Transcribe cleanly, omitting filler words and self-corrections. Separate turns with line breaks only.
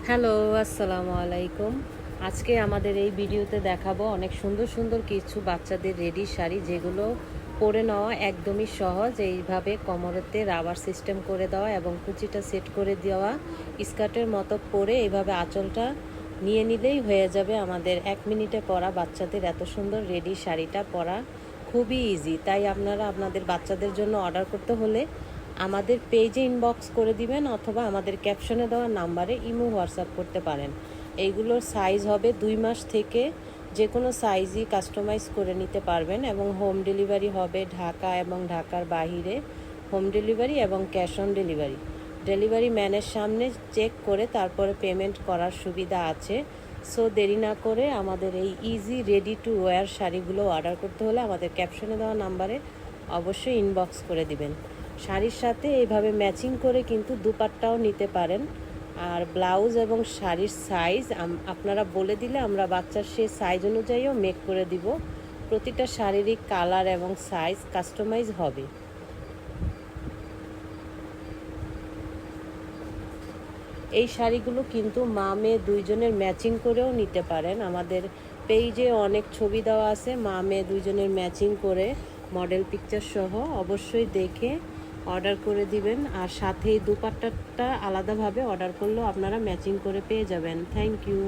Hello, আসসালামু আলাইকুম। আজকে আমাদের এই ভিডিওতে দেখাবো অনেক সুন্দর সুন্দর কিছু বাচ্চাদের রেডি শাড়ি, যেগুলো পরে নেওয়া একদমই সহজ। এইভাবে কোমরেতে রাবার সিস্টেম করে দেওয়া এবং কুচিটা সেট করে দেওয়া, স্কার্টের মতো পরে এইভাবে আঁচলটা নিয়ে নিলেই হয়ে যাবে আমাদের 1 মিনিটে পরা বাচ্চাদের এত সুন্দর রেডি শাড়িটা পরা খুবই ইজি। তাই আপনারা আপনাদের বাচ্চাদের জন্য অর্ডার করতে হলে আমাদের পেজে ইনবক্স করে দিবেন, অথবা আমাদের ক্যাপশনে দেওয়া নাম্বারে ইমো হোয়াটসঅ্যাপ করতে পারেন। এইগুলোর সাইজ হবে 2 মাস থেকে, যে কোনো সাইজই কাস্টমাইজ করে নিতে পারবেন এবং হোম ডেলিভারি হবে ঢাকা এবং ঢাকার বাহিরে। হোম ডেলিভারি এবং ক্যাশ অন ডেলিভারি, ডেলিভারি ম্যানের সামনে চেক করে তারপরে পেমেন্ট করার সুবিধা আছে। সো দেরি না করে আমাদের এই ইজি রেডি টু ওয়্যার শাড়িগুলো অর্ডার করতে হলে আমাদের ক্যাপশনে দেওয়া নাম্বারে অবশ্যই ইনবক্স করে দিবেন। শাড়ির সাথে এইভাবে ম্যাচিং করে কিন্তু দুপাট্টাও নিতে পারেন। আর ব্লাউজ এবং শাড়ির সাইজ আপনারা বলে দিলে আমরা বাচ্চার সেই সাইজ অনুযায়ীও মেক করে দিব। প্রতিটা শারীরিক কালার এবং সাইজ কাস্টমাইজ হবে। এই শাড়িগুলো কিন্তু মা মেয়ে দুইজনের ম্যাচিং করেও নিতে পারেন। আমাদের পেজে অনেক ছবি দেওয়া আছে মা মেয়ে দুইজনের ম্যাচিং করে, মডেল পিকচার সহ। অবশ্যই দেখে অর্ডার করে দিবেন। আর সাথে এই দুপাট্টাটা আলাদাভাবে অর্ডার করলেও আপনারা ম্যাচিং করে পেয়ে যাবেন। Thank you.